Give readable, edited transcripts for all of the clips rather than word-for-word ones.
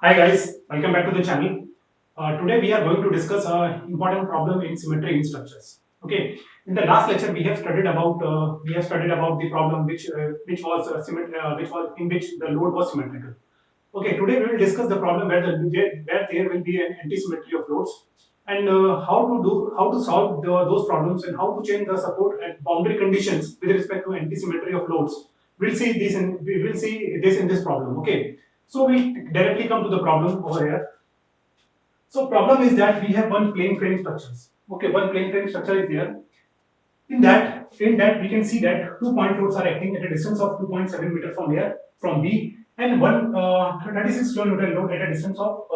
Hi guys, welcome back to the channel. Today we are going to discuss an important problem in symmetry in structures. Okay, in the last lecture we have studied about the problem which was which was in which the load was symmetrical. Okay, today we will discuss the problem where there will be an anti-symmetry of loads and how to solve those problems and how to change the support and boundary conditions with respect to anti-symmetry of loads. We will see this in this problem. Okay, so we directly come to the problem over here. So problem is that we have one plane frame structures. Okay, one plane frame structure is there. In that we can see that 2 point loads are acting at a distance of 2.7 meter from here from B and one 36 kilonewton load at a distance of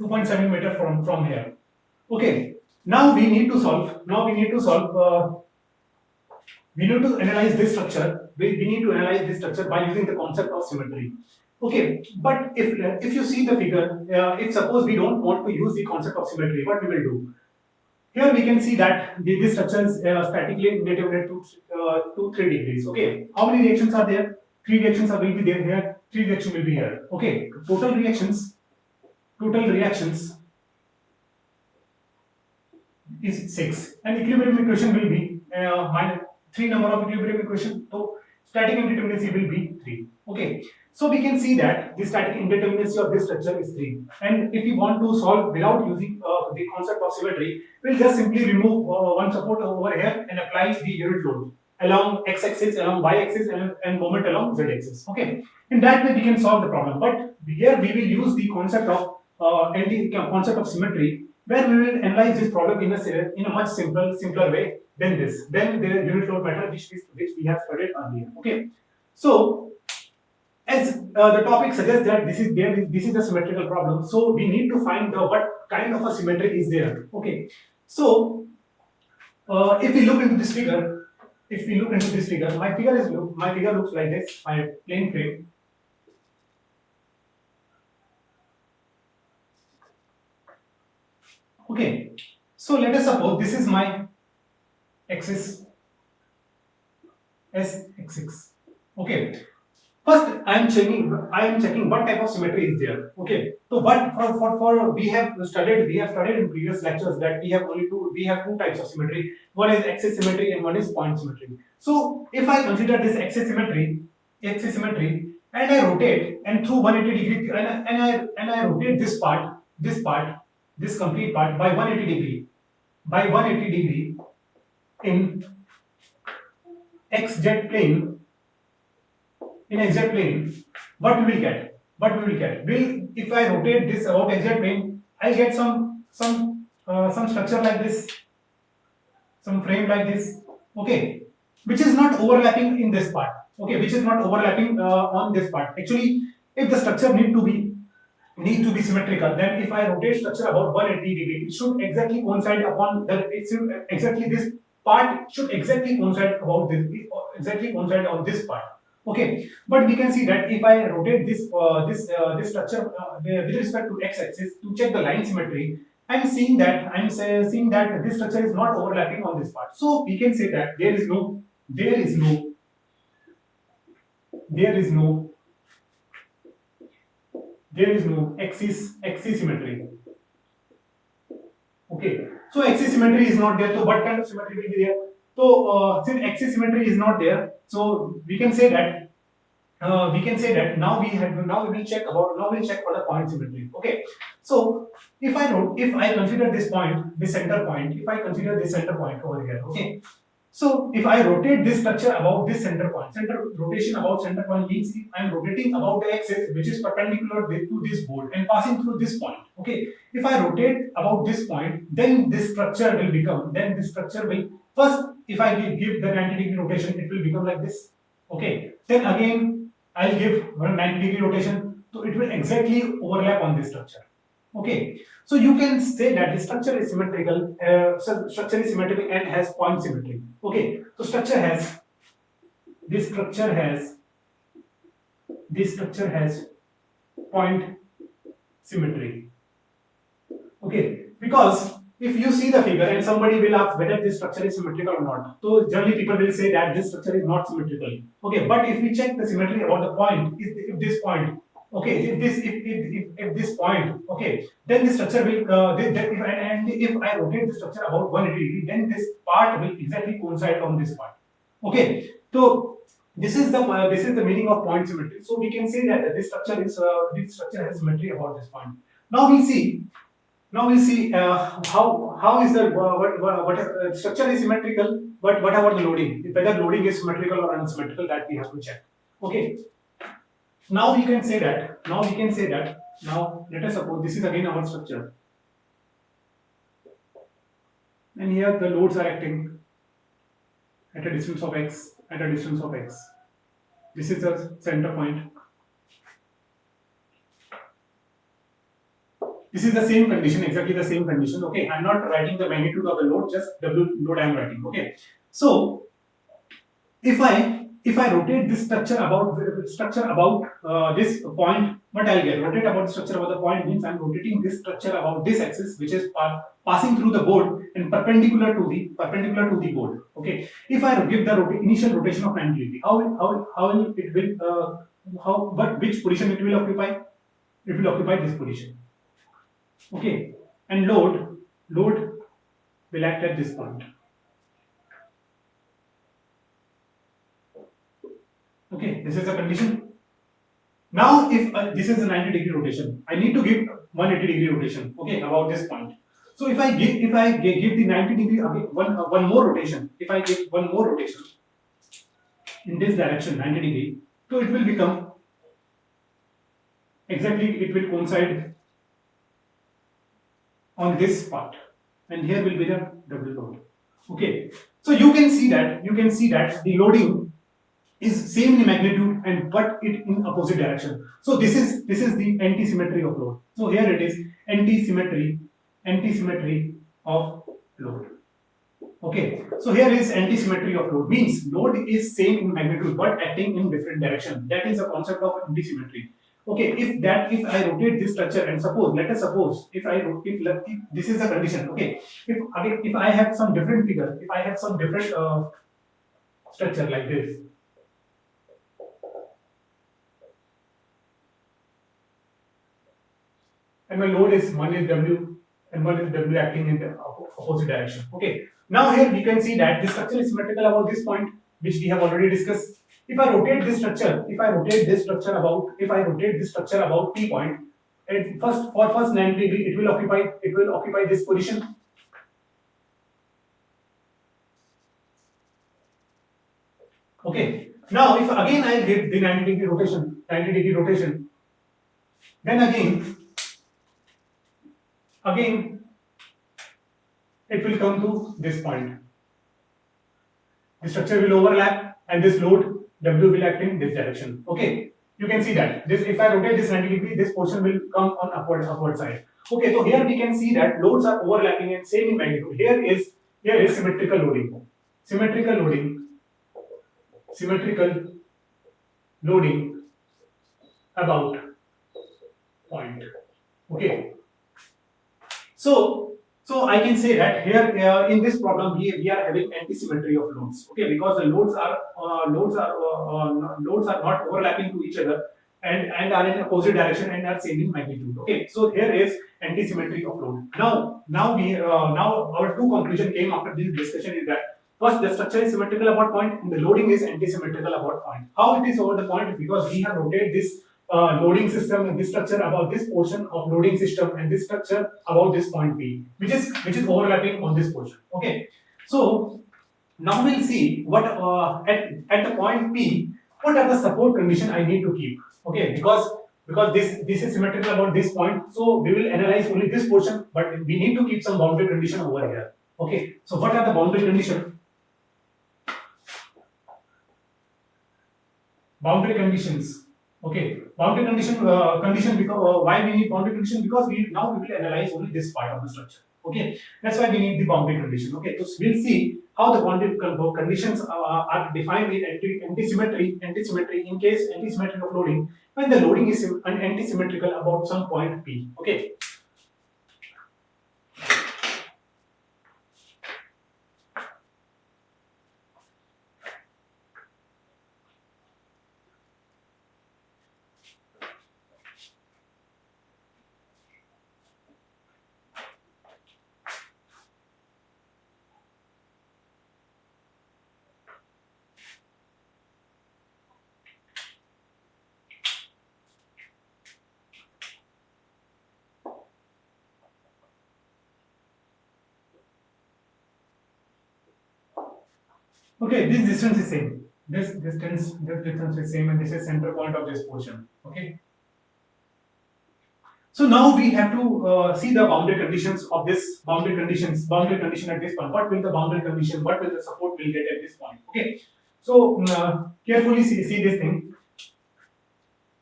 2.7 meter from here. Okay. Now we need to solve. Now we need to solve. We need to analyze this structure. We need to analyze this structure by using the concept of symmetry. Okay, but if you see the figure, if suppose we don't want to use the concept of symmetry, what we will do? Here we can see that this structure is statically indeterminate to 3 degrees. Okay, how many reactions are there? 3 reactions will be there here. 3 reactions will be here. Okay, total reactions is 6, and equilibrium equation will be minus 3 number of equilibrium equation. So static indeterminacy will be 3. Okay, so we can see that the static indeterminacy of this structure is 3, and if we want to solve without using the concept of symmetry, we'll just simply remove one support over here and apply the unit load along x-axis, along y-axis, and moment along z-axis. Okay, in that way we can solve the problem, but here we will use the concept of concept of symmetry, where we will analyze this problem in a much simpler way than this, than the unit load method which we have studied earlier. Okay, so as the topic suggests that this is a symmetrical problem, so we need to find what kind of a symmetry is there. Okay, so if we look into this figure, my figure looks like this, my plane frame. Okay, so let us suppose this is my axis S axis. Okay, first I am checking what type of symmetry is there. Okay, so what for we have studied in previous lectures that we have two types of symmetry. One is axis symmetry and one is point symmetry. So if I consider this axis symmetry, and I rotate and through 180 degree and I rotate this complete part by 180 degree, in xz plane, what we will get? Will, if I rotate this about xz plane, I'll get some structure like this, some frame like this. Okay, which is not overlapping in this part. Okay, which is not overlapping on this part. Actually, if the structure need to be symmetrical, then if I rotate structure about 180 degree, it should exactly coincide upon the it should exactly this part should exactly coincide about this exactly coincide on this part. Okay, but we can see that if I rotate this structure with respect to x-axis to check the line symmetry, seeing that this structure is not overlapping on this part. So we can say that there is no there is no axis symmetry. Okay, so axis symmetry is not there. So what kind of symmetry will be there? So since axis symmetry is not there, so we can say that now we will check for the point symmetry. Okay, so if I consider this center point, if I consider this center point over here. Okay, so if I rotate this structure about this center point, rotation about center point means I am rotating about the axis which is perpendicular to this board and passing through this point. Okay, if I rotate about this point, then this structure will first, if I give the 90-degree rotation, it will become like this. Okay, then again I'll give 190-degree rotation, so it will exactly overlap on this structure. Okay, so you can say that the structure is symmetrical. Structure is symmetrical and has point symmetry. Okay, so this structure has point symmetry. Okay, because if you see the figure and somebody will ask whether this structure is symmetrical or not, so generally people will say that this structure is not symmetrical. Okay, but if we check the symmetry about the point, if this point, Okay, if this point, okay, then the structure will and if I rotate the structure about 180 degree, then this part will exactly coincide on this part. Okay, so this is the meaning of point symmetry. So we can say that this structure has symmetry about this point. Now we see how is the what structure is symmetrical, but what about the loading? Whether loading is symmetrical or unsymmetrical, that we have to check. Okay, now we can say that. Now let us suppose this is again our structure, and here the loads are acting at a distance of x, This is the center point. This is the same condition, exactly the same condition. Okay, I'm not writing the magnitude of the load, just W load I'm writing. Okay, so if I rotate this structure about this point, what I'll get? Rotate about the structure about the point means I'm rotating this structure about this axis, which is passing through the board and perpendicular to the board. Okay, if I give the initial rotation of 90 degree, how will it will which position it will occupy? It will occupy this position. Okay, and load will act at this point. Okay, this is the condition. Now, if this is a 90 degree rotation, I need to give 180 degree rotation. Okay, about this point. So if I give the 90 degree again one more rotation, if I give one more rotation in this direction 90 degree, so it will become exactly, it will coincide on this part, and here will be the W load. Okay, so you can see that the loading is same in magnitude and but it in opposite direction. So this is the anti-symmetry of load. So here it is anti-symmetry of load. Okay, so here is anti-symmetry of load, means load is same in magnitude but acting in different direction. That is the concept of anti-symmetry. Okay, if I rotate this structure and let us suppose if this is the condition. Okay, if I have some different figure, if I have some different structure like this, and my load is one is W and one is W acting in the opposite direction. Okay. Now here we can see that the structure is symmetrical about this point, which we have already discussed. If I rotate this structure, about P point, and first 90 degree, it will occupy this position. Okay. Now if again I give the 90 degree rotation, then again it will come to this point. The structure will overlap and this load W will act in this direction. Okay, you can see that this, if I rotate this 90 degree, this portion will come on upward side. Okay, so here we can see that loads are overlapping and same in magnitude. Here is symmetrical loading. Symmetrical loading about point. Okay, so I can say that here in this problem we are having anti-symmetry of loads. Okay, because the loads are not overlapping to each other and are in opposite direction and are same in magnitude. Okay, so here is anti-symmetry of load. Now our two conclusion came after this discussion is that first the structure is symmetrical about point and the loading is anti-symmetrical about point. How it is over the point? Because we have rotated this loading system and this structure about this portion of loading system and this structure about this point P, which is overlapping on this portion. Okay, so now we'll see what at the point P, what are the support condition I need to keep. Okay, because this is symmetrical about this point, so we will analyze only this portion, but we need to keep some boundary condition over here. Okay, so what are the boundary condition? Boundary conditions. Okay, boundary condition because why we need boundary condition? Because we will analyze only this part of the structure. Okay, that's why we need the boundary condition. Okay, so we'll see how the boundary conditions are defined in anti-symmetry in case anti-symmetry of loading when the loading is anti-symmetrical about some point P. Okay. Okay, this distance is same. This distance is same, and this is center point of this portion. Okay. So now we have to see the boundary conditions of this boundary condition at this point. What will the boundary condition? What will the support will get at this point? Okay. So carefully see this thing.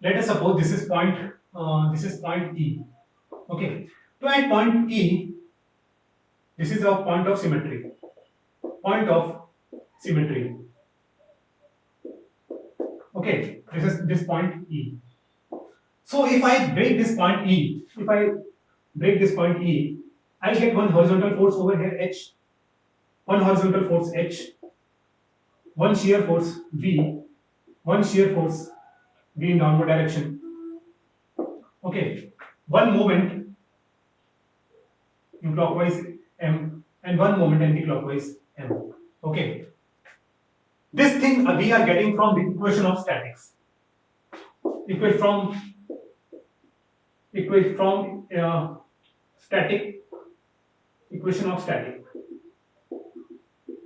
Let us suppose this is point E. Okay. So at point E, this is a point of symmetry. Point of symmetry. Okay. This is this point E. So if I break this point E, I'll get one horizontal force over here H, one horizontal force H, one shear force V, one shear force V in downward direction. Okay, one moment in clockwise M and one moment anti-clockwise M. Okay, this thing we are getting from the equation of statics. Static equation of static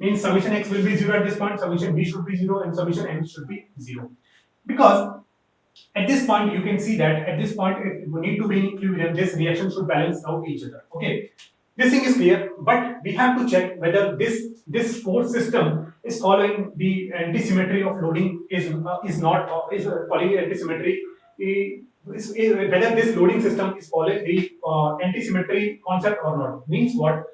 means summation x will be 0 at this point, summation b should be 0, and summation n should be 0. Because at this point you can see that at this point if we need to be in equilibrium, this reaction should balance out each other. Okay, this thing is clear, but we have to check whether this force system is following the anti-symmetry of loading is following anti-symmetry. Whether this loading system is following the anti-symmetry concept or not means what,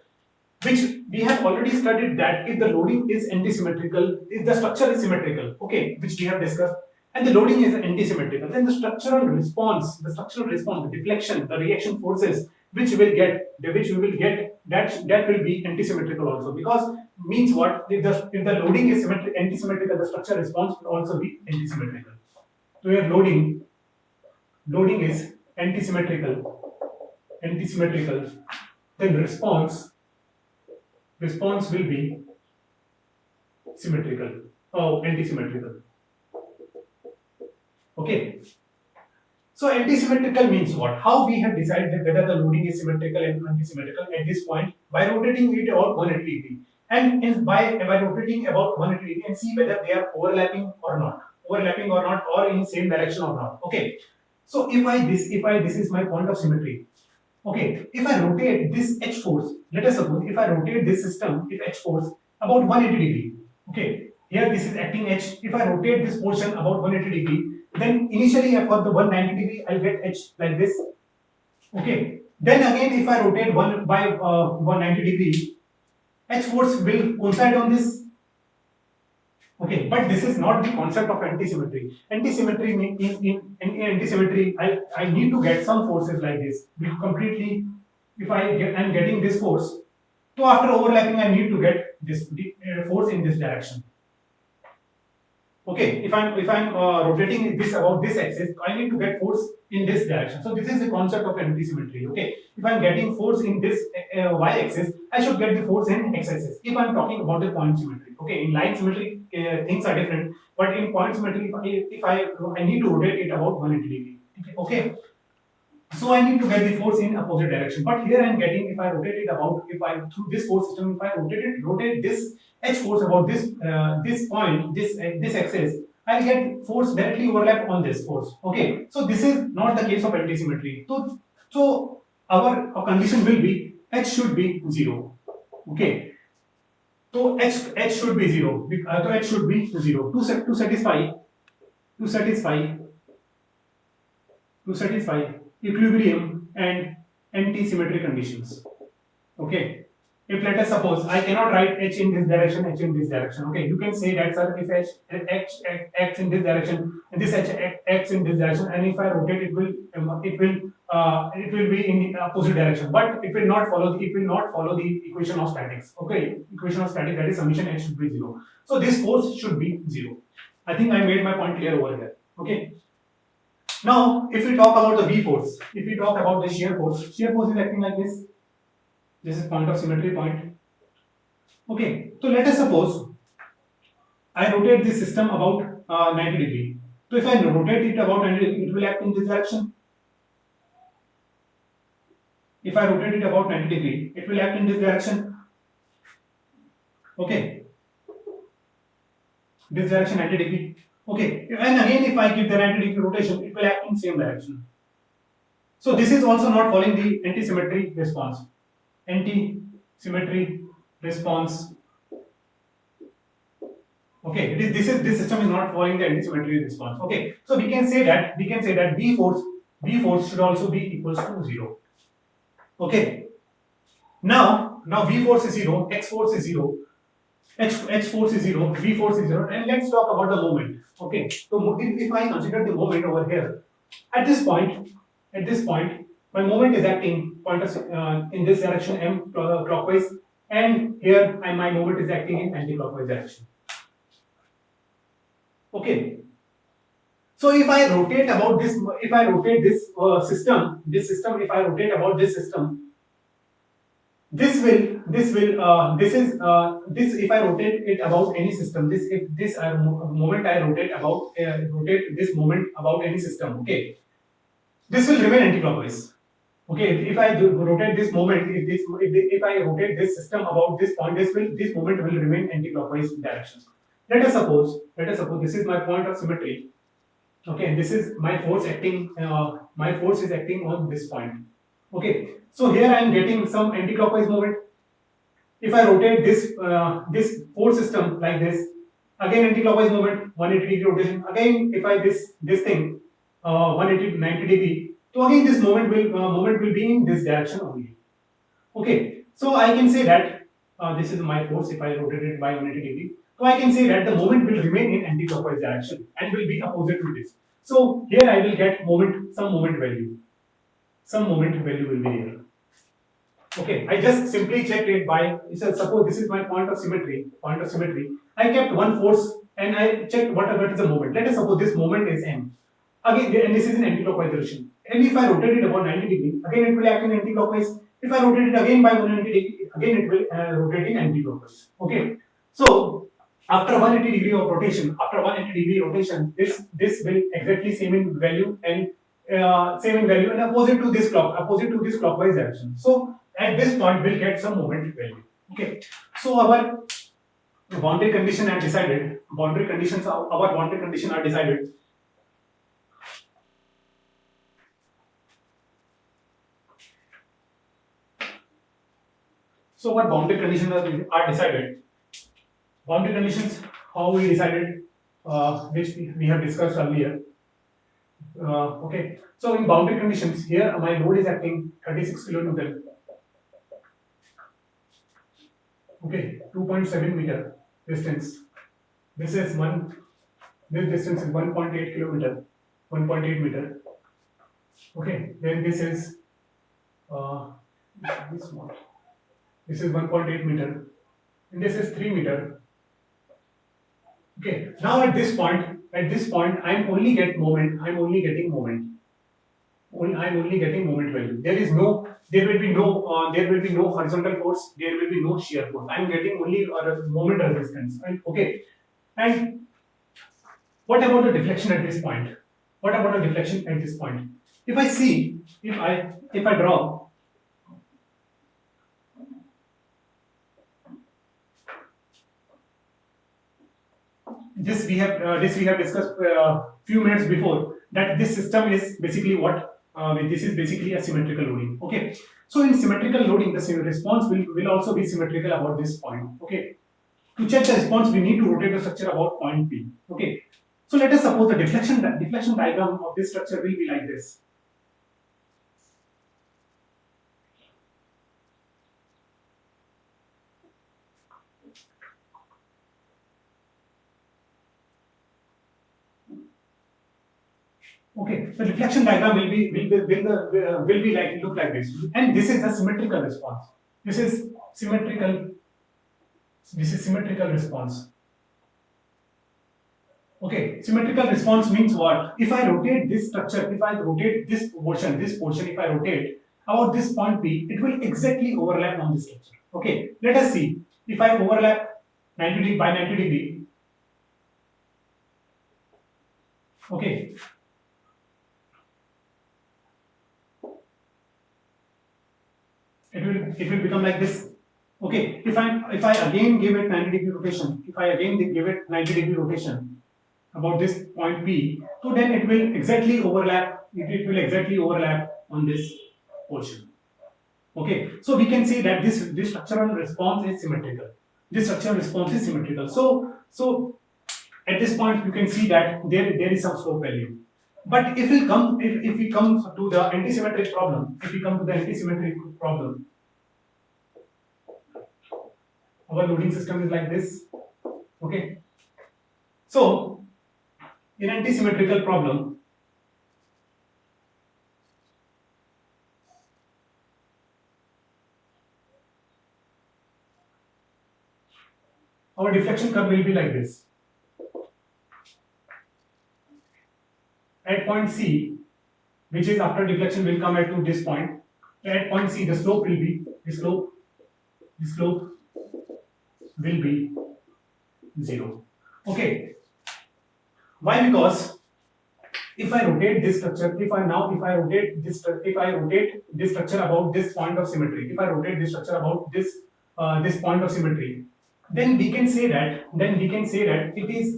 which we have already studied that if the loading is anti-symmetrical, if the structure is symmetrical, okay, which we have discussed, and the loading is anti-symmetrical, then the structural response, the deflection, the reaction forces which we will get, that will be anti-symmetrical also, because means what, if the loading is anti-symmetrical, the structure response will also be anti-symmetrical. So your loading is anti-symmetrical, then response will be symmetrical, anti-symmetrical. Okay. So anti-symmetrical means what? How we have decided that whether the loading is symmetrical and anti-symmetrical at this point? By rotating it about 180 degree, and by rotating about 180 degree and see whether they are overlapping or not, or in same direction or not. Okay. So this is my point of symmetry. Okay, if I rotate this H force, let us suppose if I rotate this system, if H force about 180 degree, okay, here this is acting H. If I rotate this portion about 180 degree, then initially for the 190 degree, I'll get H like this. Okay, then again if I rotate 190 degree, H force will coincide on this. Okay, but this is not the concept of anti-symmetry. Anti-symmetry in anti-symmetry, I need to get some forces like this. Completely, if I'm getting this force, so after overlapping, I need to get this force in this direction. Okay, if I'm rotating this about this axis, I need to get force in this direction. So this is the concept of anti-symmetry. Okay, if I'm getting force in this y-axis, I should get the force in x-axis. If I'm talking about the point symmetry, okay, in line symmetry things are different, but in point symmetry, if I need to rotate it about 180 degree. Okay, so I need to get the force in opposite direction. But here I'm getting, if I rotate it about, through this force system, if I rotate this H force about this point, this axis, I'll get force directly overlap on this force. Okay, so this is not the case of anti-symmetry. So our condition will be H should be 0. Okay, so H should be 0. So H should be 0 to satisfy equilibrium and anti-symmetry conditions. Okay, if let us suppose I cannot write H in this direction, H in this direction. Okay, you can say that, sir, if H acts in this direction and this H acts in this direction, and if I rotate, it will be in the opposite direction, but it will not follow the equation of statics. Okay, equation of statics, that is summation H should be 0. So this force should be 0. I think I made my point clear over here. Okay. Now, if we talk about the V force, if we talk about the shear force is acting like this. This is point of symmetry point. Okay, so let us suppose I rotate this system about 90 degree. So if I rotate it about 90 degree, it will act in this direction. If I rotate it about 90 degree, it will act in this direction. Okay. this direction 90 degree. Okay, and again if I give the 90 degree rotation, it will act in same direction. So this is also not following the anti-symmetry response. Anti-symmetry response. Okay, this system is not following the anti-symmetry response. Okay, so we can say that V force should also be equals to 0. Okay, now V force is 0, X force is 0, H force is 0, V force is 0, and let's talk about the moment. Okay, so if I consider the moment over here, at this point, my moment is acting in this direction clockwise, and here my moment is acting in anti-clockwise direction. Okay, so if I rotate about this, if I rotate this system, if I rotate about this system, this if I rotate it about any system, this moment I rotate this moment about any system, okay, this will remain anti-clockwise. Okay, if I rotate this moment, if I rotate this system about this point, this moment will remain anti-clockwise directions. Let us suppose this is my point of symmetry. Okay, this is my force acting. My force is acting on this point. Okay, so here I am getting some anti-clockwise moment. If I rotate this force system like this, again anti-clockwise moment, 180 degree rotation. Again, if I this thing 180 90 degree, so again this moment will be in this direction only. Okay, so I can say that this is my force. If I rotate it by 180 degree, so I can say that the moment will remain in anti-clockwise direction and will be opposite to this. So here I will get some moment value. Some moment value will be here. Okay, I just simply checked it by, suppose this is my point of symmetry. I kept one force and I checked what is the moment. Let us suppose this moment is m. Again, and this is in anti-clockwise direction. And if I rotate it about 90 degree, again it will act in anti-clockwise. If I rotate it again by 190 degree, again it will rotate in anti-clockwise. Okay, so after 180 degree of rotation, this will exactly same in value and opposite to this clockwise direction. So at this point we'll get some moment value. Okay, so our boundary condition are decided. Our boundary condition are decided. So what boundary conditions are decided? Boundary conditions, how we decided, which we have discussed earlier. Okay, so in boundary conditions, here my load is acting 36 kilonewton. Okay, 2.7 meter distance. This distance is 1.8 kilometer, 1.8 meter. Okay, then this is this is 1.8 meter, and this is 3 meter. Okay, now at this point, I'm only getting moment. I'm only getting moment value. There will be no horizontal force. There will be no shear force. I'm getting only moment resistance. Right? Okay, and what about the deflection at this point? If I see, if I draw. This we have discussed few minutes before, that this system is basically what this is basically a symmetrical loading. Okay, so in symmetrical loading, the response will also be symmetrical about this point. Okay, to check the response, we need to rotate the structure about point P. Okay, so let us suppose the deflection diagram of this structure will be like this. Okay, the deflection diagram will be like look like this, and this is the symmetrical response. This is symmetrical response. Okay, symmetrical response means what? If I rotate this structure, if I rotate this portion, if I rotate about this point P, it will exactly overlap on this structure. Okay, let us see. If I overlap 90 degree by 90 degree. Okay. It will become like this. Okay. Okay, if I again give it 90-degree rotation, if I again give it 90-degree rotation about this point P, so then it will exactly overlap. It will exactly overlap on this portion. Okay, so we can say that this structural response is symmetrical. This structural response is symmetrical. So at this point you can see that there is some slope value. But if we come to the antisymmetric problem, our loading system is like this. Okay, so in antisymmetrical problem, our deflection curve will be like this. At point C, which is after deflection will come at to this point. At point C, the slope will be the slope will be 0. Okay. Why? Because if I rotate this structure, if I rotate this structure about this point of symmetry, if I rotate this structure about this point of symmetry, then we can say that it is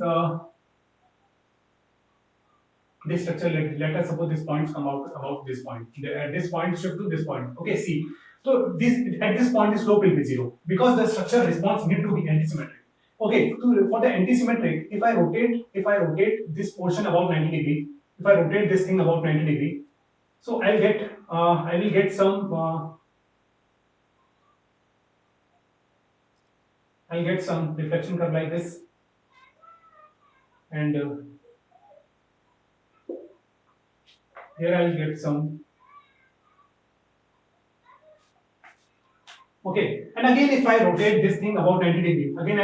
this structure. Let us suppose this points come out about this point. At this point shift to this point. Okay, see. So this at this point the slope will be 0 because the structure response need to be antisymmetric. Okay, for the antisymmetric, if I rotate this portion about 90 degree, if I rotate this thing about 90 degree, so I will get some I'll get some reflection curve like this, and here I'll get some. Okay, and again if I rotate this thing about 90 degree, again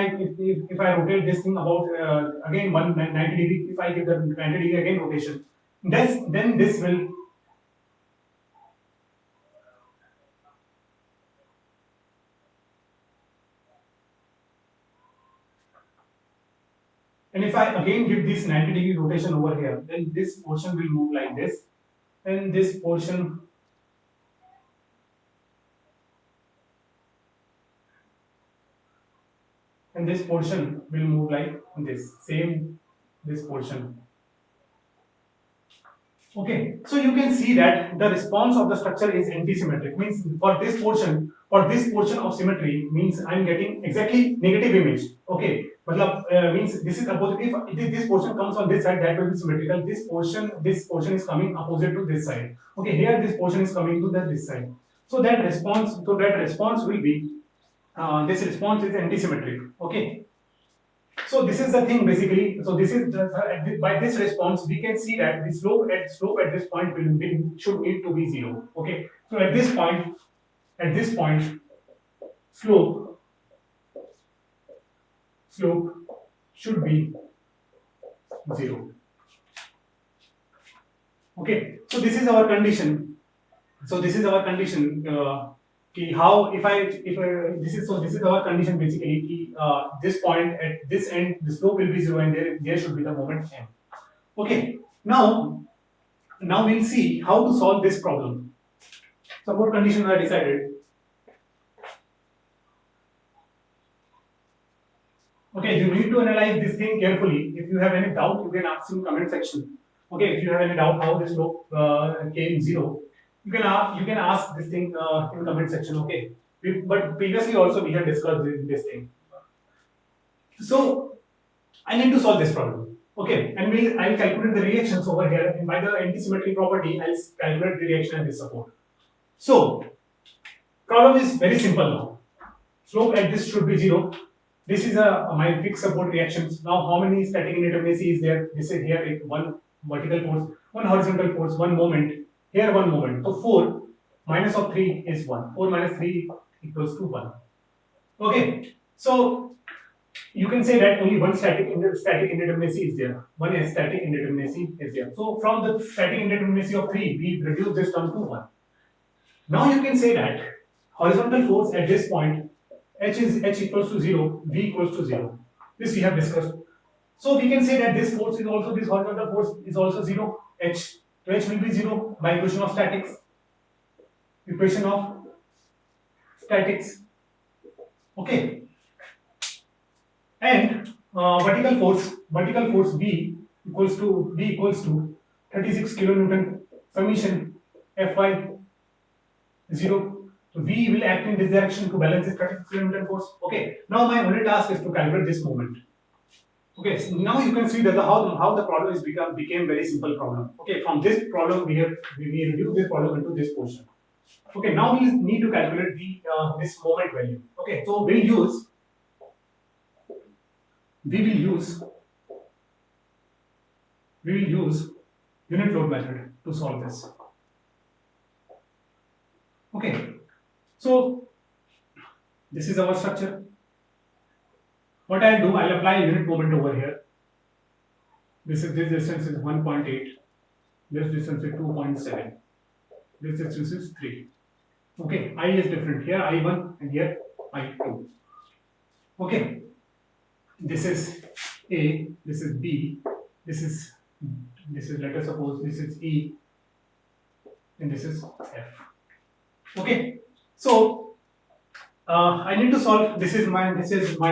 if I rotate this thing about again 90 degree, if I give the 90 degree again rotation, then this will and if I again give this 90 degree rotation over here, then this portion will move like this, and this portion will move like this portion. Okay, so you can see that the response of the structure is antisymmetric. Means for this portion of symmetry means I am getting exactly negative image. Okay, means this is opposite. If this portion comes on this side, that will be symmetrical. This portion is coming opposite to this side. Okay, here this portion is coming to this side. So that response will be this response is antisymmetric. Okay. So this is the thing basically. So this is by this response we can see that the slope at this point should need to be 0. Okay. So at this point slope should be 0. Okay. So this is our condition. How if this is our condition basically. This point at this end the slope will be 0 and there should be the moment m. Okay, now we'll see how to solve this problem. Some more conditions are decided. Okay, you need to analyze this thing carefully. If you have any doubt, you can ask in comment section. Okay, if you have any doubt how this slope came 0, you can ask this thing in comment section. Okay, but previously also we have discussed this thing. So I need to solve this problem. Okay, and I'll calculate the reactions over here, and by the antisymmetry property I'll calculate the reaction and the support. So problem is very simple now. Slope at this should be 0. This is my fixed support reactions. Now how many static indeterminacy is there? This is here one vertical force, one horizontal force, one moment. Here one moment. So 4 minus of 3 is 1. 4 minus 3 equals to 1. Okay. So you can say that only one static indeterminacy is there. One static indeterminacy is there. So from the static indeterminacy of 3, we reduce this term to 1. Now you can say that horizontal force at this point, H equals to 0, V equals to 0. This we have discussed. So we can say that this horizontal force is also 0, H. So H will be 0 by equation of statics. Okay, and vertical force B equals to 36 kilonewton summation Fy 0. So V will act in this direction to balance this 36 kilonewton force. Okay, now my only task is to calculate this moment. Okay, so now you can see that how the problem is became very simple problem. Okay, from this problem we reduce this problem into this portion. Okay, now we need to calculate the this moment value. Okay, so we will use unit load method to solve this. Okay, so this is our structure. What I'll do, I'll apply unit moment over here. This distance is 1.8. This distance is 2.7. This distance is 3. Okay, I is different here, I1 and here I2. Okay, this is A, this is B, this is let us suppose this is E, and this is F. Okay, so I need to solve. This is my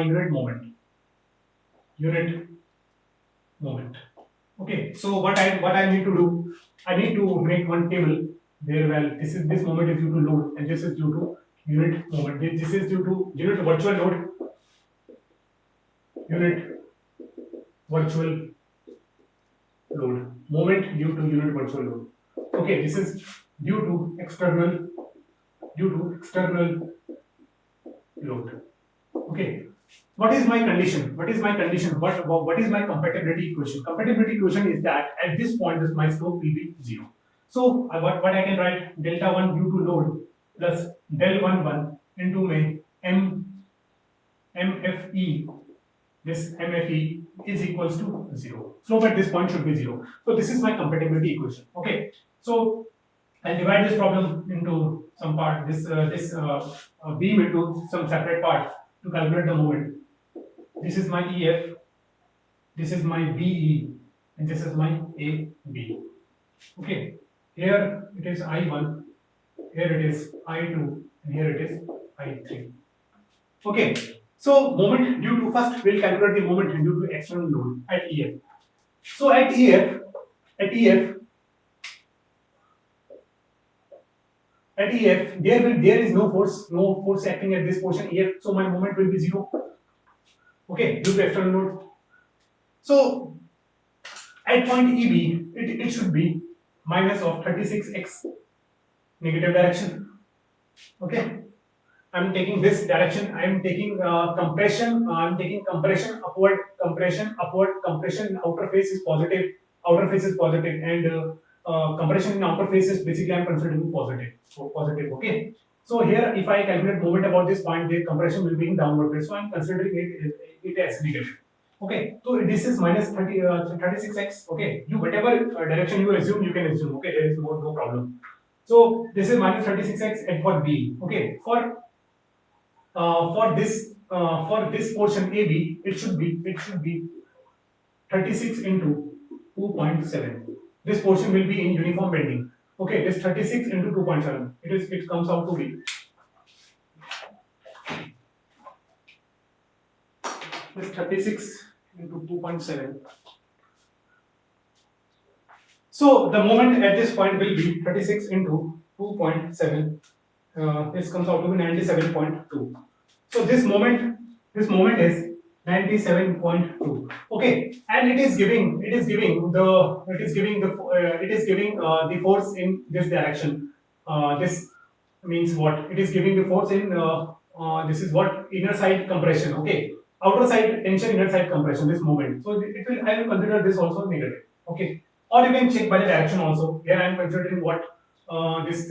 unit moment. Okay, so what I need to do, I need to make one table where, well, this moment is due to load and this is due to unit moment. This is due to unit virtual load. Moment due to unit virtual load. Okay, this is due to external load. Okay, what is my condition? What is my compatibility equation? Compatibility equation is that at this point my slope will be 0. So what I can write, delta 1 due to load plus del 1 into my MFE. This MFE is equals to 0. Slope at this point should be 0. So this is my compatibility equation. Okay, so I'll divide this problem into some part, this beam into some separate parts to calculate the moment. This is my EF, this is my BE, and this is my AB. Okay, here it is I1, here it is I2, and here it is I3. Okay, so moment due to, first we'll calculate the moment due to external load at EF. So at EF, there is no force acting at this portion EF, so my moment will be 0. Okay, due to external load. So at point EB, it should be minus of 36x negative direction. Okay, I'm taking this direction. I'm taking compression. I'm taking compression upward, compression. Outer face is positive. And compression in outer face is basically I'm considering positive. So positive. Okay. So here, if I calculate moment about this point, the compression will be in downward phase. So I'm considering it as negative. Okay. So this is minus 36x. Okay. You whatever direction you assume, you can assume. Okay. There is no problem. So this is minus 36x and for B. Okay. For this portion AB, it should be 36 into 2.7. This portion will be in uniform bending. Okay, this 36 into 2.7. It comes out to be this 36 into 2.7. So the moment at this point will be 36 into 2.7. This comes out to be 97.2. So this moment is 97.2. Okay, and it is giving the force in this direction. This means what? It is giving the force in this is what, inner side compression. Okay, outer side tension, inner side compression. This moment. So I will consider this also negative. Okay, or you can check by the direction also. Here I am considering what this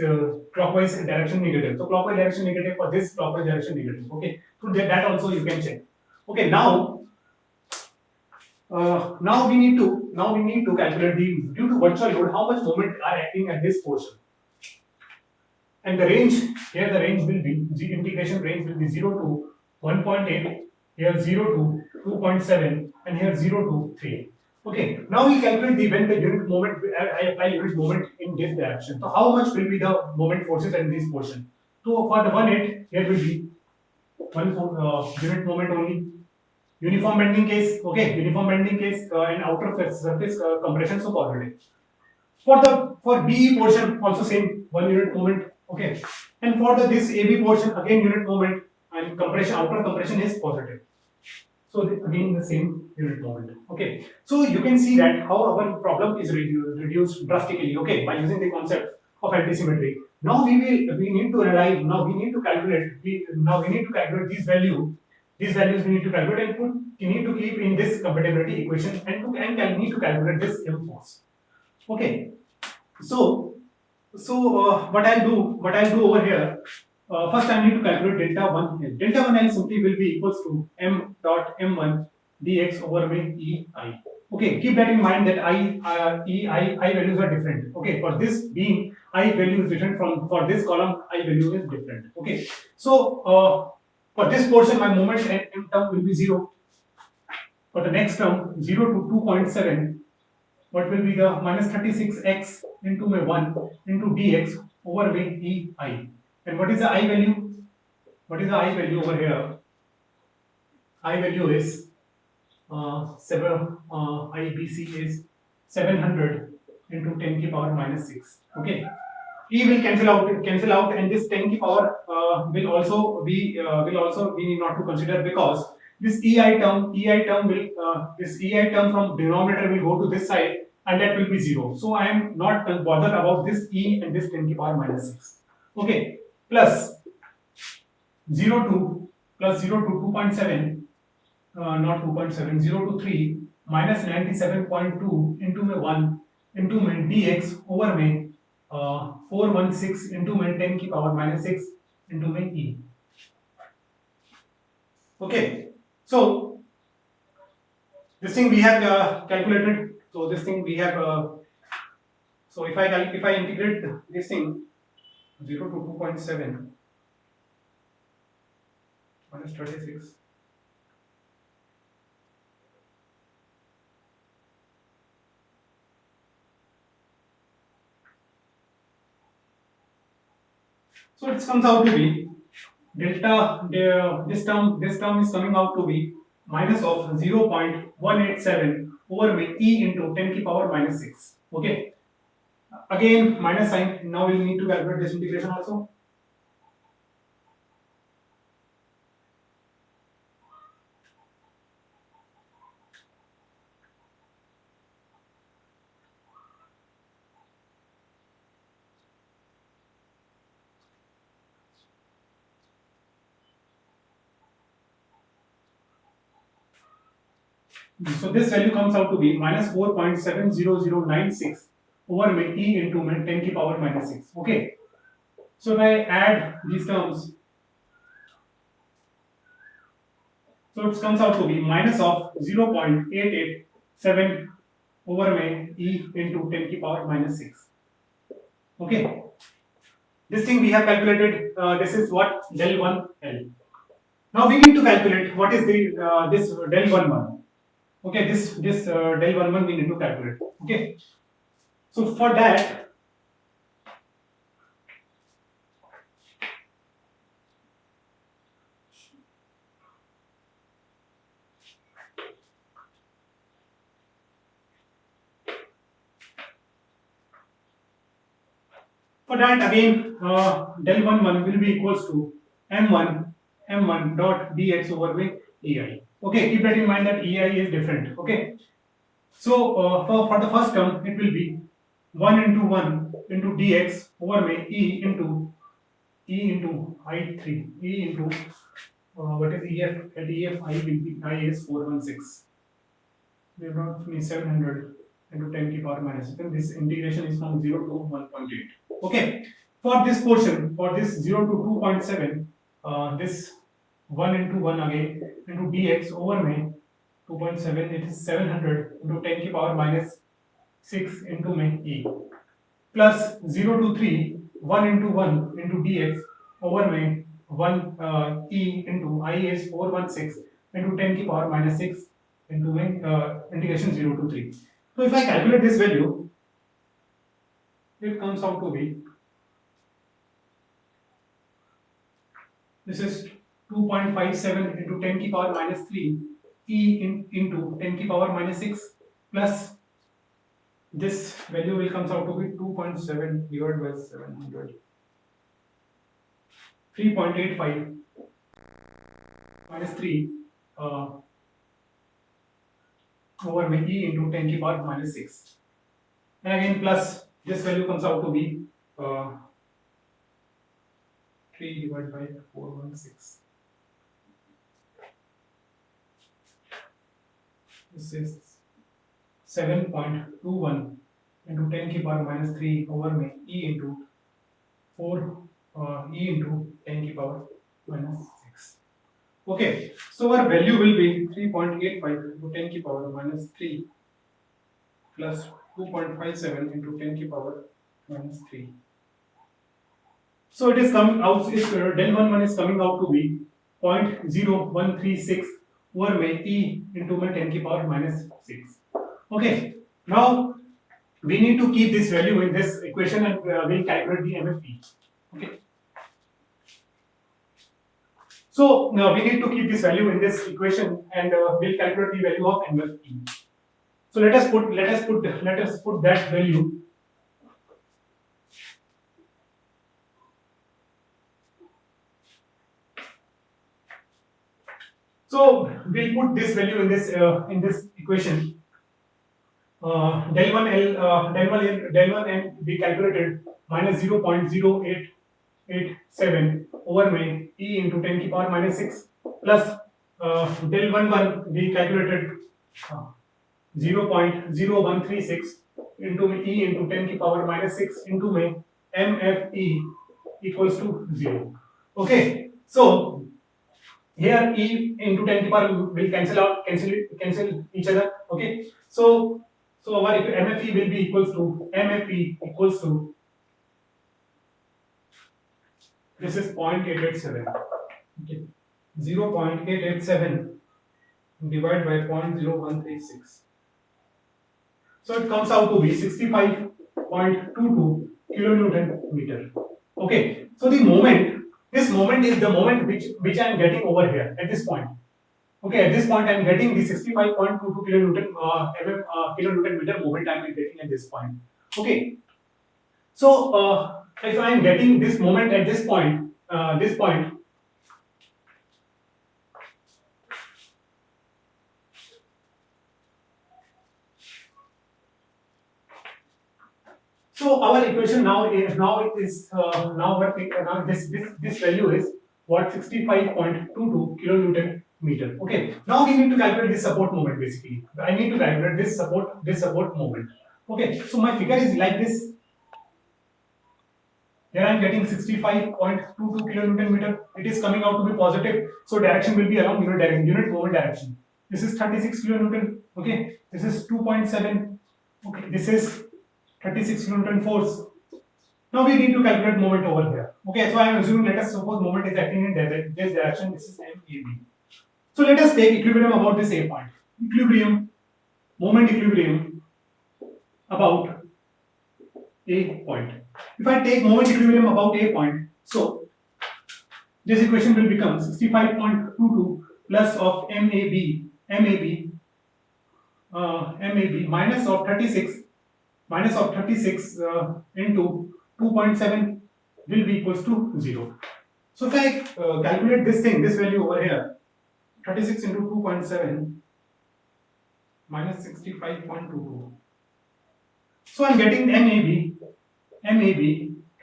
clockwise direction negative. So clockwise direction negative for this clockwise direction negative. Okay, so that also you can check. Okay, now we need to calculate the due to virtual load how much moment are acting at this portion. And the range here, the integration range will be 0 to 1.8, here 0 to 2.7, and here 0 to 3. Okay, now we calculate when the unit moment, I apply unit moment in this direction. So how much will be the moment forces in this portion? So for the 1.8, here will be one unit moment only. Uniform bending case, okay, uniform bending case and outer surface compression, so positive. For BE portion also same, one unit moment, okay. And for the this AB portion again unit moment and compression, outer compression is positive. So again the same unit moment, okay. So you can see that how our problem is reduced drastically, okay, by using the concept of antisymmetry. Now we need to analyze. Now we need to calculate. We need to calculate these values. These values we need to calculate and put. We need to keep in this compatibility equation and need to calculate this M force. Okay. So what I'll do over here. First, I need to calculate delta 1L. Delta 1L simply will be equals to m dot m1 dx over my ei. Okay, keep that in mind that I values are different. Okay, for this beam, I value is different from for this column, I value is different. Okay, so for this portion, my moment and m term will be 0. For the next term, 0 to 2.7, what will be the minus 36x into my 1 into dx over my ei. And what is the I value? What is the I value over here? I value is IBC is 700 into 10 to power minus 6. Okay. E will cancel out, and this 10 to power will also be we need not to consider because this EI term from denominator will go to this side and that will be 0. So I am not bothered about this E and this 10 to power minus 6. Okay. Plus 0 to 2.7 not 2.7 0 to 3 minus 97.2 into my 1 into my dx over my 416 into my 10 ki power minus 6 into my e. Okay, so this thing we have calculated. So this thing we have so if I integrate this thing 0 to 2.7 minus 36. So it comes out to be delta, this term is coming out to be minus of 0.187 over my e into 10 to power minus 6. Okay. Again minus sign. Now we need to calculate this integration also. So this value comes out to be minus 4.70096 over my e into my 10 to power minus 6. Okay. So if I add these terms, so it comes out to be minus of 0.887 over my e into 10 to power minus 6. Okay. This thing we have calculated. This is what del 1 L. Now we need to calculate what is the this del 1 1. Okay, this del 1 1 we need to calculate. Okay, so for that again del 1 1 will be equals to m1 dot dx over by ei. Okay, keep that in mind that ei is different. Okay, so for the first term it will be 1 into dx over by e into I3 e into what is ef at ef I will be I is 416. We have not finished 700 into 10 to power minus 6. This integration is from 0 to 1.8. Okay, for this portion, for this 0 to 2.7, this 1 into 1 again into dx over my 2.7, it is 700 into 10 to power minus 6 into my e plus 0 to 3, 1 into 1 into dx over my 1 e into I is 416 into 10 to power minus 6 into my integration 0 to 3. So if I calculate this value, it comes out to be, this is 2.57 into 10 की power minus 3 into 10 की power minus 6 plus this value will comes out to be 2.7 divided by 700, 3.85 minus 3 over e into 10 की power minus 6, and again plus this value comes out to be 3 divided by 416. This is 7.21 into 10 की power minus 3 over में e into 4 e into 10 की power minus 6. Okay, so our value will be 3.85 into 10 की power minus 3 plus 2.57 into 10 की power minus 3. So it is coming out, if del 1 is coming out to be 0.0136 over में e into में 10 की power minus 6. Okay, now we need to keep this value in this equation and we'll calculate the MFP. Okay. So now we need to keep this value in this equation and we'll calculate the value of MFP. So let us put that value. So we'll put this value in this equation. Del 1 n we calculated minus 0.0887 over में e into 10 की power minus 6 plus del 1 we calculated 0.0136 into e into 10 की power minus 6 into में mfe equals to 0. Okay, so here e into 10 की power will cancel each other. Okay, so our MFE will be equals to this is 0.887. Okay, 0.887 divided by 0.0136. So it comes out to be 65.22 kilonewton meter. Okay, so this moment is the moment which I am getting over here at this point. Okay, at this point I am getting the 65.22 kilonewton meter moment I am getting at this point. Okay, so if I am getting this moment at this point, so our equation now this value is what 65.22 kilonewton meter. Okay, now we need to calculate this support moment. Basically I need to calculate this support moment. Okay, so my figure is like this. Here I am getting 65.22 kilonewton meter. It is coming out to be positive, so direction will be along unit moment direction. This is 36 kilonewton. Okay, this is 2.7. Okay, this is 36 kilonewton force. Now we need to calculate moment over here. Okay, so I am assuming, let us suppose moment is acting in this direction. This is MAB. So let us take equilibrium about this A point. Moment equilibrium about A point. If I take moment equilibrium about A point, so this equation will become 65.22 plus of MAB minus of 36 into 2.7 will be equals to 0. So if I calculate this value over here, 36 into 2.7 minus 65.22. So I am getting MAB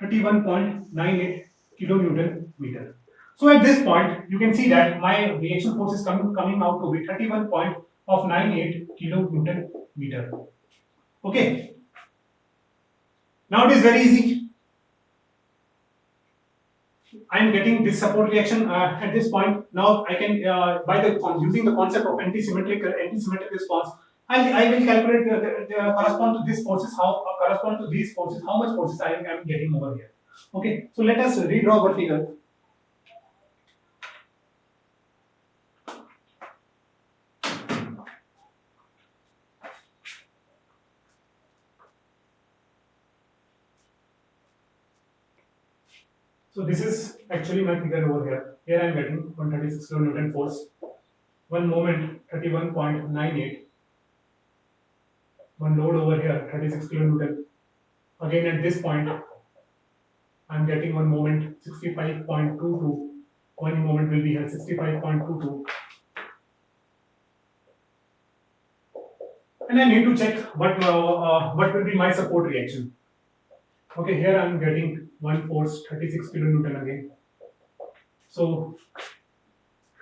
31.98 kilonewton meter. So at this point, you can see that my reaction force is coming out to be 31.98 kilonewton meter. Okay. Now it is very easy. I am getting this support reaction at this point. Now I can, using the concept of anti-symmetric response, I will calculate correspond to these forces. How these forces? How much forces I am getting over here? Okay, so let us redraw our figure. So this is actually my figure over here. Here I am getting 136 kilonewton force. One moment 31.98. One load over here 36 kilonewton. Again at this point I am getting one moment 65.22. One moment will be here 65.22. And I need to check what will be my support reaction. Okay, here I am getting one force 36 kilonewton again. So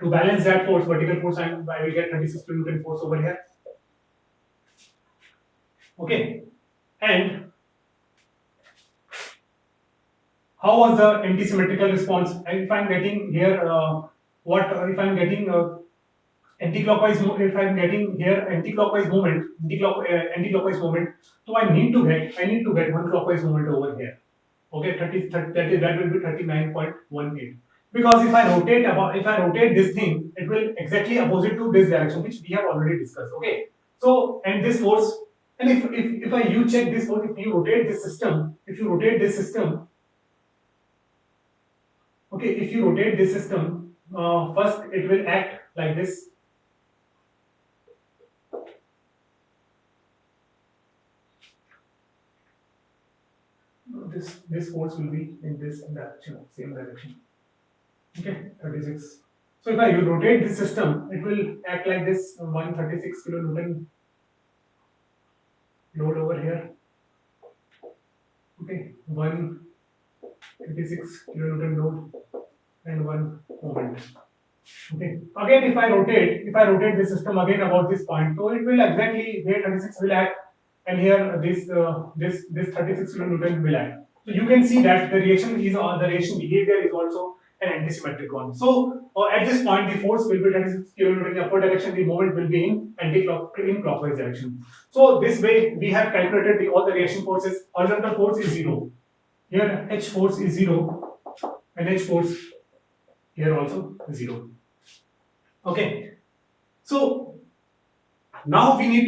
to balance that force, vertical force, I will get 36 kilonewton force over here. Okay, and how was the anti-symmetrical response? And if I'm getting here, if I'm getting anti-clockwise, if I'm getting here anti-clockwise movement, anti-clockwise movement, so I need to get one clockwise movement over here. Okay, that will be 39.18. Because if I rotate this thing, it will exactly opposite to this direction, which we have already discussed. Okay, so and this force, and if you check this force, if you rotate this system, okay, if you rotate this system, first it will act like this. This force will be in this direction, same direction. Okay, 36. So if I rotate this system, it will act like this 136 kilonewton load over here. Okay, 136 kilonewton load and one moment. Okay. Again, if I rotate this system again about this point, so it will exactly here 36 will act, and here this 36 kilonewton will act. So you can see that the reaction behavior is also an antisymmetric one. So at this point, the force will be 36 kilonewton in upward direction. The moment will be in clockwise direction. So this way we have calculated all the reaction forces. Horizontal force is 0. Here H force is 0, and H force here also 0. Okay, so now we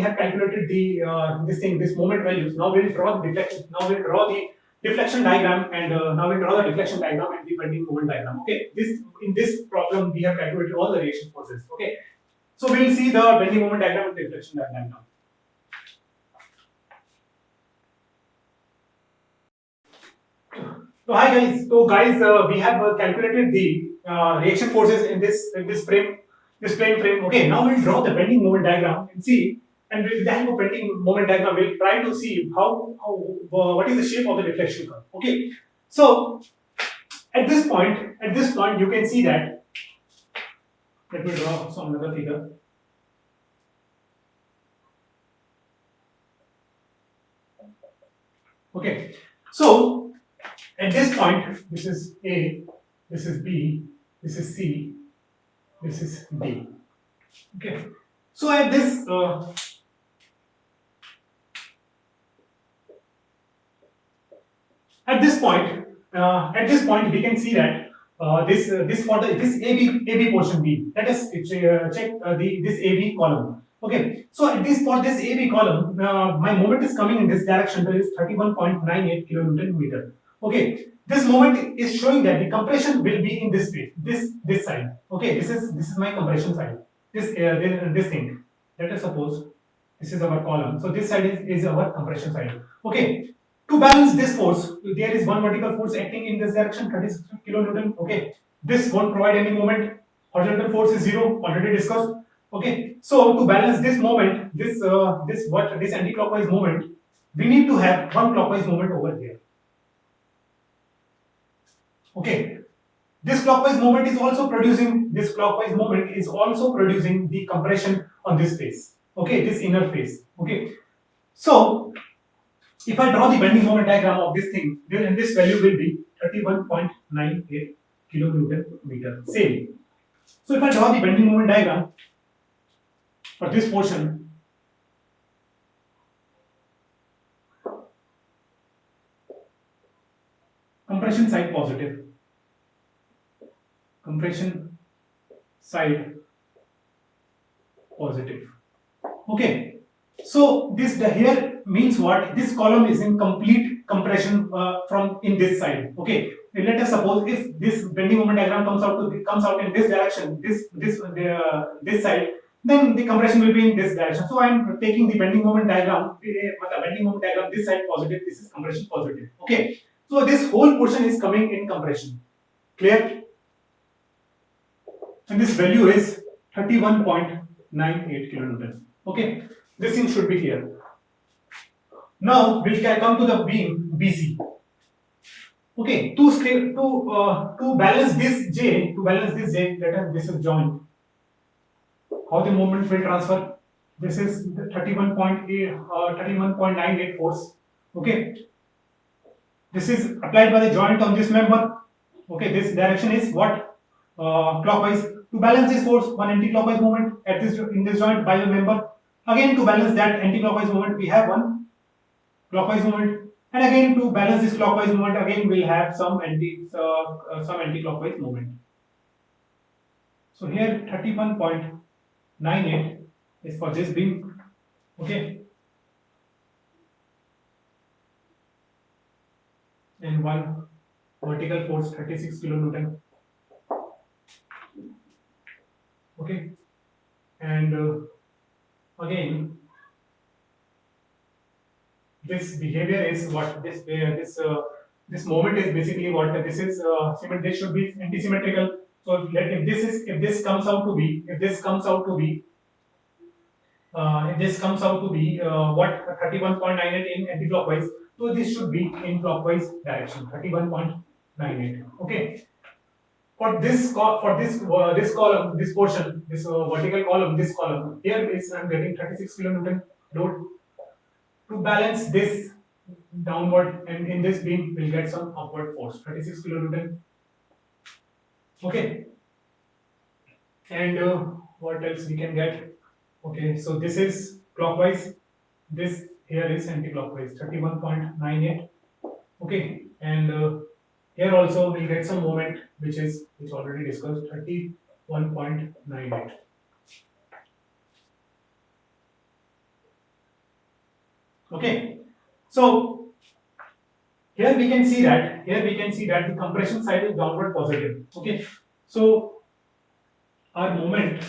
have calculated the this moment values. Now we'll draw the deflection diagram, and now we'll draw the deflection diagram and the bending moment diagram. Okay, in this problem we have calculated all the reaction forces. Okay, so we'll see the bending moment diagram and the deflection diagram now. So hi guys. So guys, we have calculated the reaction forces in this plane frame. Okay, now we'll draw the bending moment diagram and see. And with the help of bending moment diagram, we'll try to see what is the shape of the deflection curve. Okay, so at this point, you can see that. Let me draw some another figure. Okay, so at this point, this is A, this is B, this is C, this is D. Okay, so at this point we can see that this AB portion B. Let us check this AB column. Okay, so at this AB column, my moment is coming in this direction. That is 31.98 kilonewton meter. Okay, this moment is showing that the compression will be in this way, this side. Okay, this is my compression side. This thing. Let us suppose this is our column. So this side is our compression side. Okay. To balance this force, there is one vertical force acting in this direction, 36 kilonewton. Okay, this won't provide any moment. Horizontal force is 0, already discussed. Okay, so to balance this moment, this anti-clockwise moment, we need to have one clockwise moment over here. Okay, this clockwise moment is also producing the compression on this face. Okay, this inner face. Okay, so if I draw the bending moment diagram of this thing, then this value will be 31.98 kilonewton meter. Same. So if I draw the bending moment diagram for this portion, compression side positive. Compression side positive. Okay. So here means what? This column is in complete compression from in this side. Okay. Let us suppose if this bending moment diagram comes out in this direction, this side, then the compression will be in this direction. So I am taking the bending moment diagram. Bending moment diagram. This side positive. This is compression positive. Okay. So this whole portion is coming in compression. Clear? And this value is 31.98 kilonewton. Okay. This thing should be clear. Now we can come to the beam BC. Okay, to balance this J, let us this is joint. How the moment will transfer? This is 31.98 force. Okay, this is applied by the joint on this member. Okay, this direction is what? Clockwise. To balance this force, one anti-clockwise moment at this in this joint by the member. Again, to balance that anti-clockwise moment, we have one clockwise moment, and again to balance this clockwise moment, again we'll have some anti-clockwise moment. So here 31.98 is for this beam. Okay, and one vertical force 36 kilonewton. Okay, and again this behavior is what this moment is basically what this is. This should be anti-symmetrical. So if this comes out to be what 31.98 in anti-clockwise, so this should be in clockwise direction 31.98. Okay. For this column, this portion, this vertical column, this column here is I'm getting 36 kilonewton load. To balance this downward, and in this beam we'll get some upward force 36 kilonewton. Okay, and what else we can get? Okay, so this is clockwise, this here is anti-clockwise 31.98. Okay, and here also we'll get some moment which already discussed 31.98. Okay, so here we can see that the compression side is downward positive. Okay, so our moment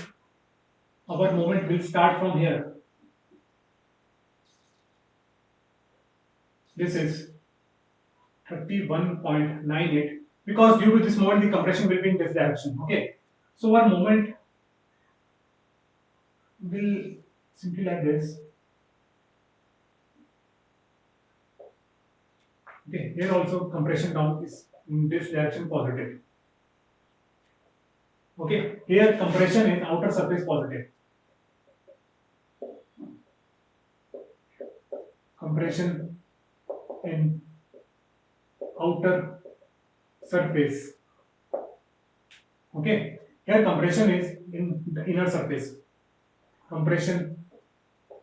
will start from here. This is 31.98 because due to this moment the compression will be in this direction. Okay, so our moment will simply like this. Okay, here also compression down is in this direction positive. Okay, here compression in outer surface positive. Compression in outer surface. Okay, here compression is in the inner surface. Compression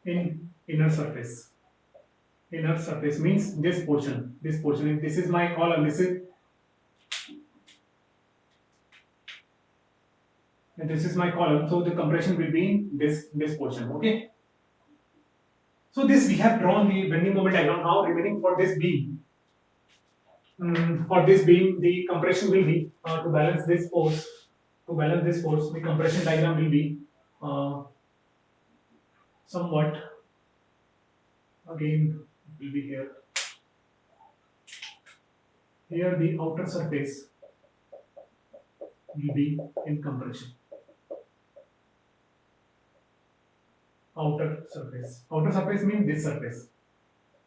in inner surface. Inner surface means this portion. This is my column. This is my column. So the compression will be in this portion. Okay. So this we have drawn the bending moment diagram. Now remaining for this beam. The compression will be to balance this force. The compression diagram will be somewhat again. Will be here. Here the outer surface will be in compression. Outer surface means this surface.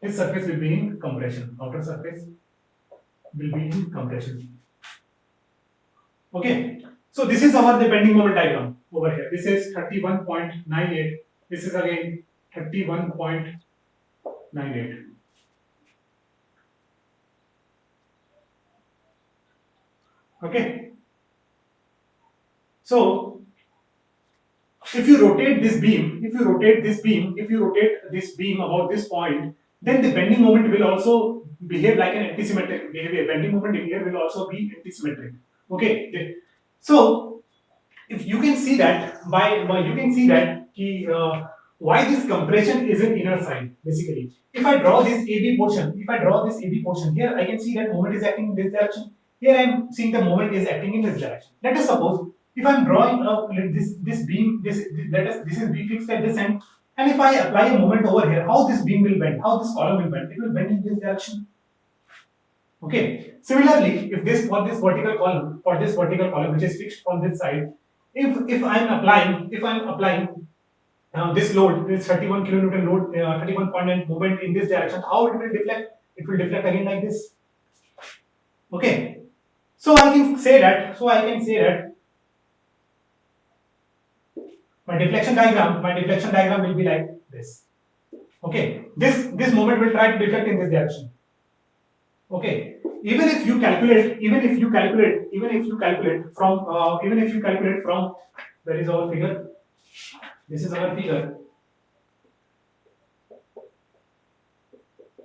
This surface will be in compression. Outer surface will be in compression. Okay. So this is the bending moment diagram over here. This is 31.98. This is again 31.98. Okay. So if you rotate this beam about this point, then the bending moment will also behave like an antisymmetric behavior. Bending moment here will also be antisymmetric. Okay. So if you can see that why this compression is in inner side basically. If I draw this AB portion, here I can see that moment is acting in this direction. Here I am seeing the moment is acting in this direction. Let us suppose if I am drawing this beam, this is B fixed at this end, and if I apply a moment over here, how this beam will bend, how this column will bend, it will bend in this direction. Okay. Similarly, if this vertical column which is fixed on this side, if I am applying this load, this 31 kilonewton load, 31.9 moment in this direction, how it will deflect? It will deflect again like this. Okay. So I can say that. My deflection diagram will be like this. Okay. This moment will try to deflect in this direction. Okay. Even if you calculate from where is our figure? This is our figure.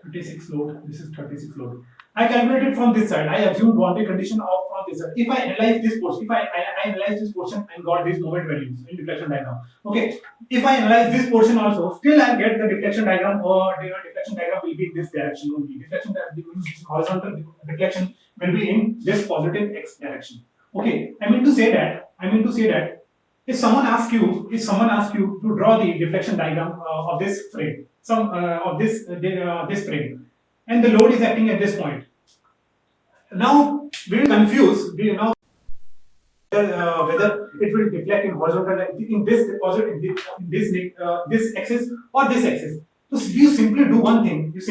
36 load. This is 36 load. I calculated from this side. I assumed boundary condition of from this side. If I analyze this portion, and got these moment values in deflection diagram. Okay. If I analyze this portion also, still I get the deflection diagram, or the deflection diagram will be in this direction only. Horizontal deflection will be in this positive x direction. Okay. I mean to say that if someone asks you to draw the deflection diagram of this frame, this frame, and the load is acting at this point. Now we will confuse whether it will deflect in horizontal in this axis or this axis. So you simply do one thing. You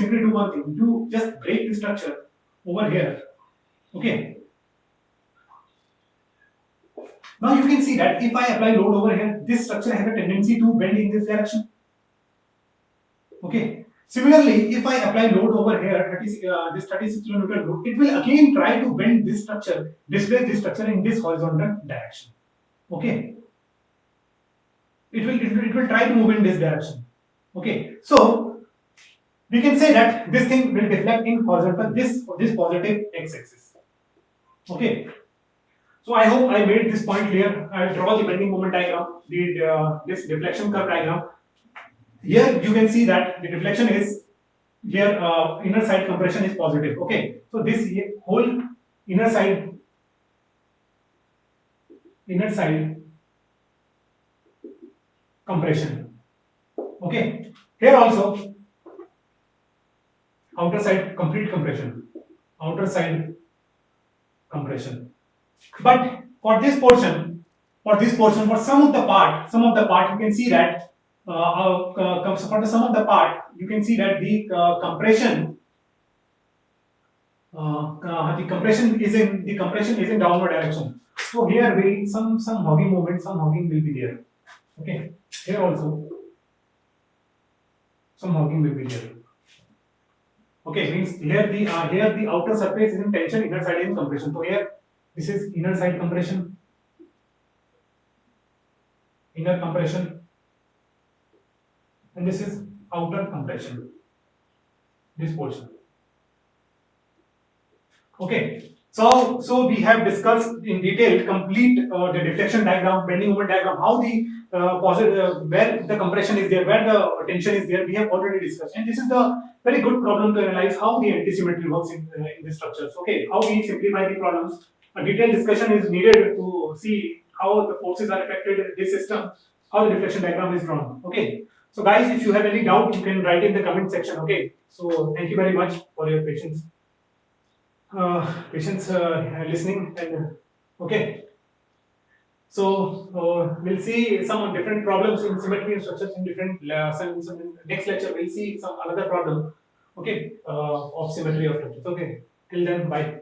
just break the structure over here. Okay. Now you can see that if I apply load over here, this structure has a tendency to bend in this direction. Okay. Similarly, if I apply load over here, this 36 kilonewton load, it will again try to bend this structure, displace this structure in this horizontal direction. Okay. It will try to move in this direction. Okay. So we can say that this thing will deflect in horizontal, this positive x-axis. Okay. So I hope I made this point clear. I will draw the bending moment diagram, this deflection curve diagram. Here you can see that the deflection is here, inner side compression is positive. Okay, so this whole inner side compression. Okay, here also outer side complete compression, But for this portion, for some of the part, you can see that for some of the part, you can see that the compression is in downward direction. So here some hogging movement, some hogging will be there. Okay, here also some hogging will be there. Okay, means here the outer surface is in tension, inner side is in compression. So here this is inner side compression, and this is outer compression, this portion. Okay, so we have discussed in detail complete the deflection diagram, bending moment diagram, how the where the compression is there, where the tension is there. We have already discussed, and this is the very good problem to analyze how the anti-symmetry works in the structures. Okay, how we simplify the problems. A detailed discussion is needed to see how the forces are affected in this system, how the deflection diagram is drawn. Okay, so guys, if you have any doubt, you can write in the comment section. Okay, so thank you very much for your patience. Listening, and okay. So we'll see some different problems in symmetry and structures in different some next lecture. We'll see some another problem. Okay, of symmetry of structures. Okay, till then, bye.